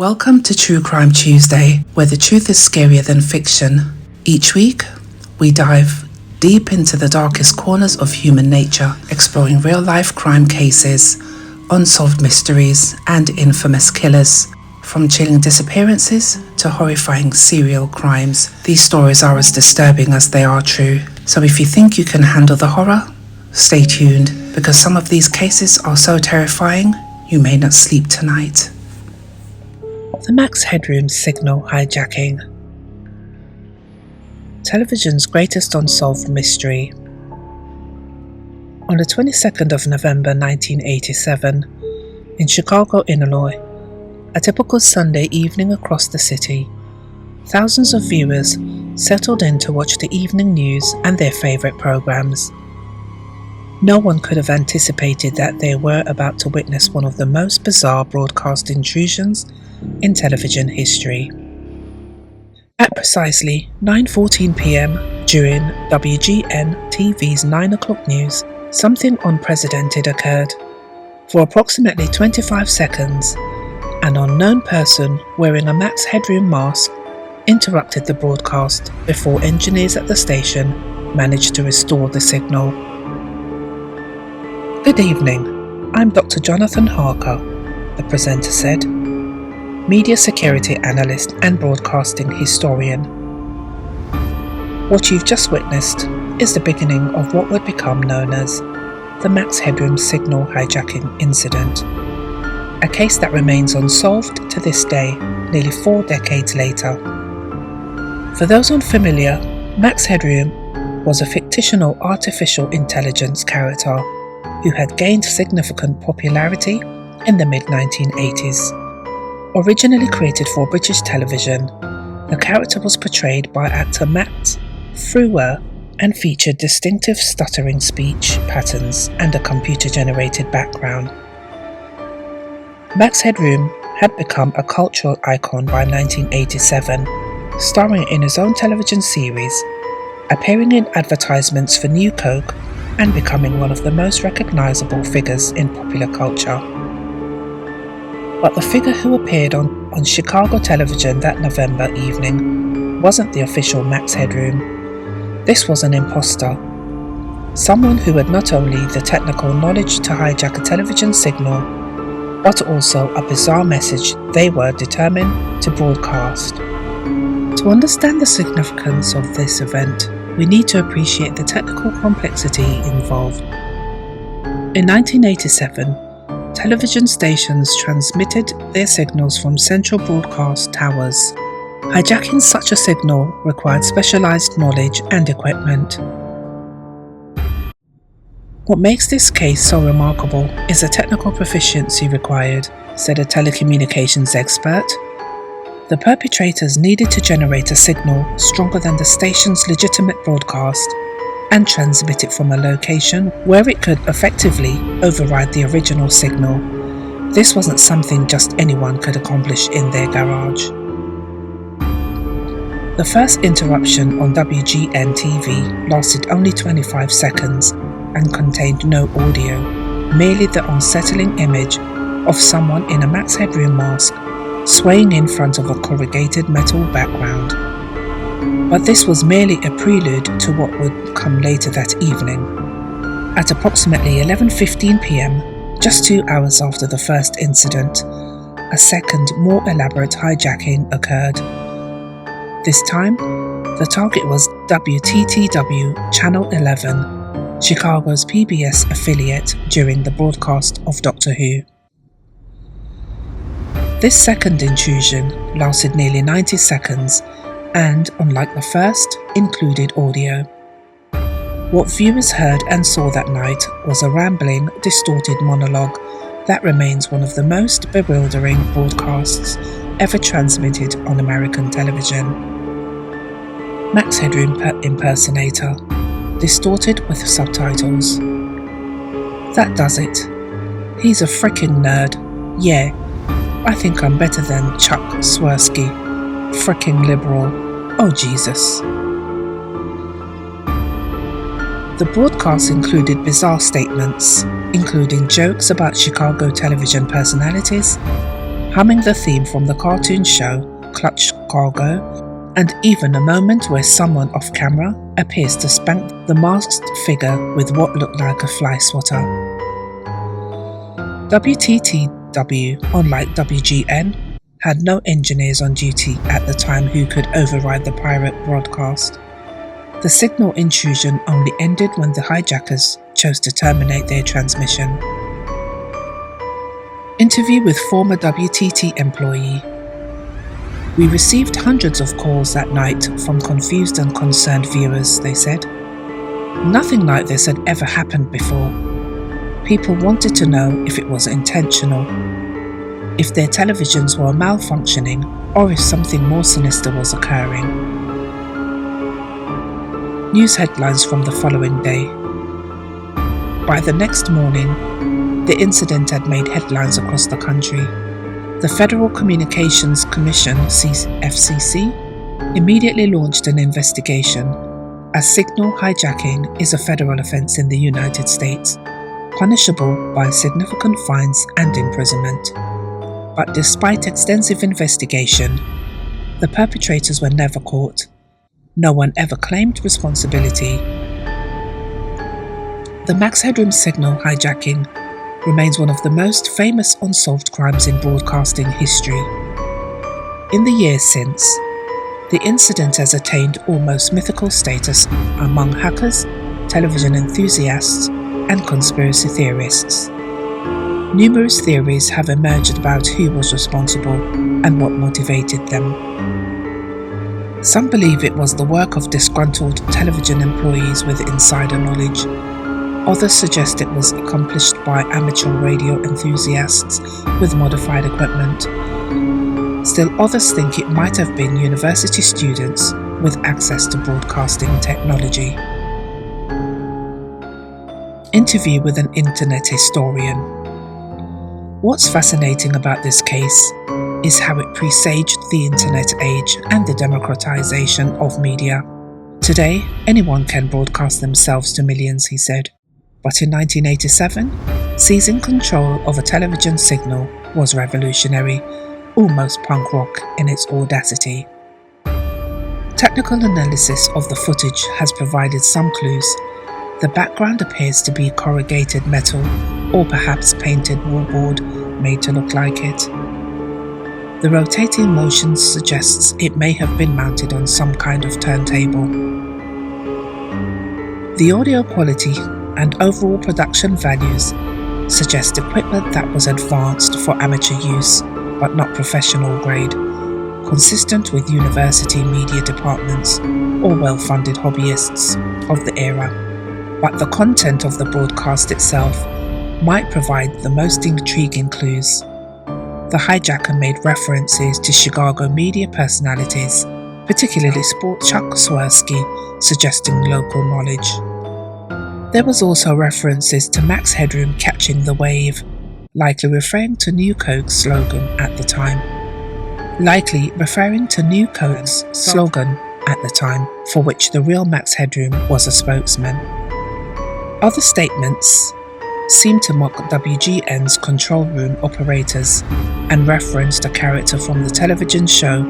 Welcome to True Crime Tuesday, where the truth is scarier than fiction. Each week, we dive deep into the darkest corners of human nature, exploring real-life crime cases, unsolved mysteries, and infamous killers. From chilling disappearances to horrifying serial crimes, these stories are as disturbing as they are true. So if you think you can handle the horror, stay tuned, because some of these cases are so terrifying, you may not sleep tonight. The Max Headroom signal hijacking. Television's greatest unsolved mystery. On the 22nd of November 1987, in Chicago, Illinois, a typical Sunday evening across the city, thousands of viewers settled in to watch the evening news and their favorite programs. No one could have anticipated that they were about to witness one of the most bizarre broadcast intrusions in television history. At precisely 9:14 p.m. during WGN TV's 9 o'clock news, something unprecedented occurred. For approximately 25 seconds, an unknown person wearing a Max Headroom mask interrupted the broadcast before engineers at the station managed to restore the signal. "Good evening, I'm Dr. Jonathan Harker," the presenter said, media security analyst and broadcasting historian. "What you've just witnessed is the beginning of what would become known as the Max Headroom signal hijacking incident, a case that remains unsolved to this day, nearly 4 decades later. For those unfamiliar, Max Headroom was a fictional artificial intelligence character who had gained significant popularity in the mid-1980s. Originally created for British television, the character was portrayed by actor Max Headroom and featured distinctive stuttering speech patterns and a computer-generated background. Max Headroom had become a cultural icon by 1987, starring in his own television series, appearing in advertisements for New Coke, and becoming one of the most recognizable figures in popular culture. But the figure who appeared on Chicago television that November evening wasn't the official Max Headroom. This was an imposter. Someone who had not only the technical knowledge to hijack a television signal, but also a bizarre message they were determined to broadcast. To understand the significance of this event, we need to appreciate the technical complexity involved. In 1987, television stations transmitted their signals from central broadcast towers. Hijacking such a signal required specialized knowledge and equipment. "What makes this case so remarkable is the technical proficiency required," said a telecommunications expert. "The perpetrators needed to generate a signal stronger than the station's legitimate broadcast and transmit it from a location where it could effectively override the original signal. This wasn't something just anyone could accomplish in their garage." The first interruption on WGN TV lasted only 25 seconds and contained no audio, merely the unsettling image of someone in a Max Headroom mask swaying in front of a corrugated metal background. But this was merely a prelude to what would come later that evening. At approximately 11:15 p.m, just 2 hours after the first incident, a second, more elaborate hijacking occurred. This time, the target was WTTW Channel 11, Chicago's PBS affiliate, during the broadcast of Doctor Who. This second intrusion lasted nearly 90 seconds and, unlike the first, included audio. What viewers heard and saw that night was a rambling, distorted monologue that remains one of the most bewildering broadcasts ever transmitted on American television. Max Headroom impersonator, distorted with subtitles. "That does it. He's a frickin' nerd. Yeah, I think I'm better than Chuck Swirsky. Frickin' liberal. Oh Jesus." The broadcast included bizarre statements, including jokes about Chicago television personalities, humming the theme from the cartoon show Clutch Cargo, and even a moment where someone off camera appears to spank the masked figure with what looked like a fly swatter. WTTW, unlike WGN, had no engineers on duty at the time who could override the pirate broadcast. The signal intrusion only ended when the hijackers chose to terminate their transmission. Interview with former WTT employee. We received hundreds of calls that night from confused and concerned viewers, they said. Nothing like this had ever happened before. People wanted to know if it was intentional, if their televisions were malfunctioning, or if something more sinister was occurring. News headlines from the following day. By the next morning, the incident had made headlines across the country. The Federal Communications Commission, FCC, immediately launched an investigation, as signal hijacking is a federal offence in the United States, punishable by significant fines and imprisonment. But despite extensive investigation, the perpetrators were never caught. No one ever claimed responsibility. The Max Headroom signal hijacking remains one of the most famous unsolved crimes in broadcasting history. In the years since, the incident has attained almost mythical status among hackers, television enthusiasts, and conspiracy theorists. Numerous theories have emerged about who was responsible and what motivated them. Some believe it was the work of disgruntled television employees with insider knowledge. Others suggest it was accomplished by amateur radio enthusiasts with modified equipment. Still others think it might have been university students with access to broadcasting technology. Interview with an internet historian. What's fascinating about this case is how it presaged the internet age and the democratization of media. Today, anyone can broadcast themselves to millions, he said. But in 1987, seizing control of a television signal was revolutionary, almost punk rock in its audacity. Technical analysis of the footage has provided some clues. The background appears to be corrugated metal or perhaps painted wallboard made to look like it. The rotating motion suggests it may have been mounted on some kind of turntable. The audio quality and overall production values suggest equipment that was advanced for amateur use but not professional grade, consistent with university media departments or well-funded hobbyists of the era. But the content of the broadcast itself might provide the most intriguing clues. The hijacker made references to Chicago media personalities, particularly sport Chuck Swirsky, suggesting local knowledge. There was also references to Max Headroom catching the wave, likely referring to New Coke's slogan at the time, for which the real Max Headroom was a spokesman. Other statements seem to mock WGN's control room operators and referenced a character from the television show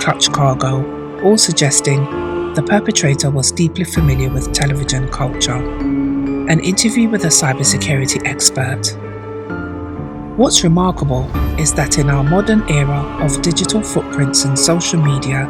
Clutch Cargo, all suggesting the perpetrator was deeply familiar with television culture. An interview with a cybersecurity expert. What's remarkable is that in our modern era of digital footprints and social media,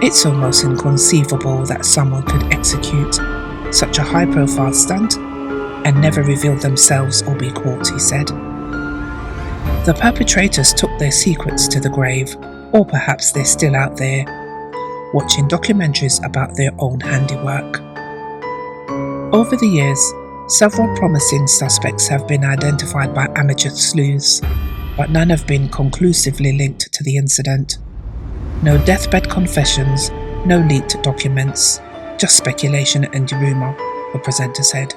it's almost inconceivable that someone could execute such a high-profile stunt and never reveal themselves or be caught, he said. The perpetrators took their secrets to the grave, or perhaps they're still out there, watching documentaries about their own handiwork. Over the years, several promising suspects have been identified by amateur sleuths, but none have been conclusively linked to the incident. No deathbed confessions, no leaked documents, just speculation and rumour, the presenter said.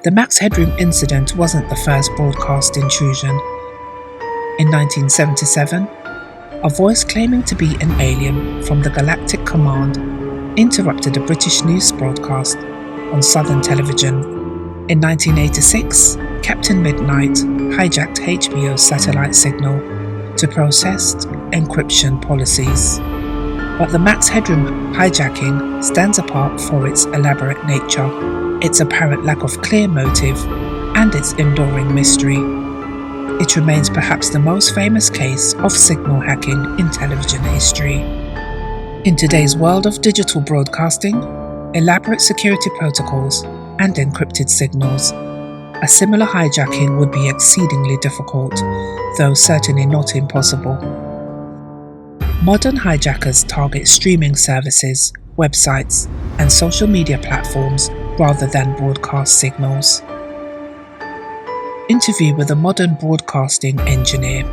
The Max Headroom incident wasn't the first broadcast intrusion. In 1977, a voice claiming to be an alien from the Galactic Command interrupted a British news broadcast on Southern television. In 1986, Captain Midnight hijacked HBO's satellite signal, to processed encryption policies. But the Max Headroom hijacking stands apart for its elaborate nature, its apparent lack of clear motive, and its enduring mystery. It remains perhaps the most famous case of signal hacking in television history. In today's world of digital broadcasting, elaborate security protocols, and encrypted signals, a similar hijacking would be exceedingly difficult, though certainly not impossible. Modern hijackers target streaming services, websites, and social media platforms rather than broadcast signals. Interview with a modern broadcasting engineer.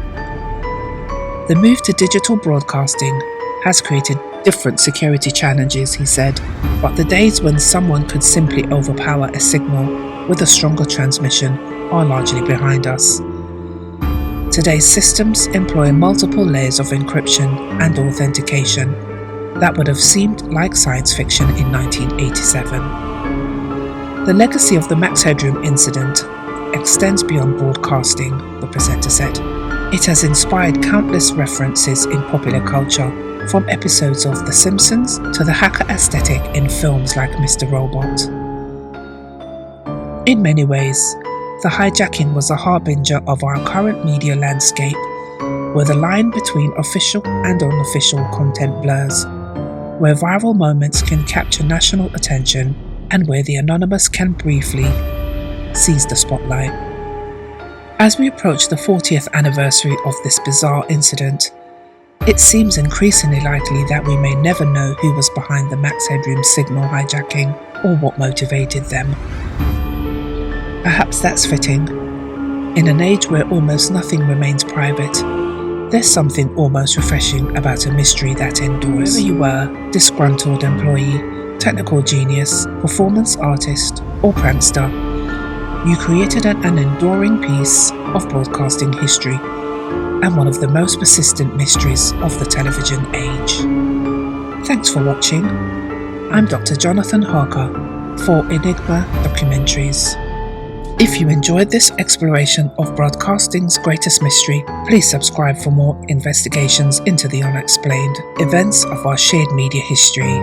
The move to digital broadcasting has created different security challenges, he said, but the days when someone could simply overpower a signal with a stronger transmission are largely behind us. Today's systems employ multiple layers of encryption and authentication that would have seemed like science fiction in 1987. The legacy of the Max Headroom incident extends beyond broadcasting, the presenter said. It has inspired countless references in popular culture, from episodes of The Simpsons to the hacker aesthetic in films like Mr. Robot. In many ways, the hijacking was a harbinger of our current media landscape, where the line between official and unofficial content blurs, where viral moments can capture national attention, and where the anonymous can briefly seize the spotlight. As we approach the 40th anniversary of this bizarre incident, it seems increasingly likely that we may never know who was behind the Max Headroom signal hijacking or what motivated them. Perhaps that's fitting. In an age where almost nothing remains private, there's something almost refreshing about a mystery that endures. Whether you were disgruntled employee, technical genius, performance artist, or prankster, you created an enduring piece of broadcasting history and one of the most persistent mysteries of the television age. Thanks for watching. I'm Dr. Jonathan Harker for Enigma Documentaries. If you enjoyed this exploration of broadcasting's greatest mystery, please subscribe for more investigations into the unexplained events of our shared media history.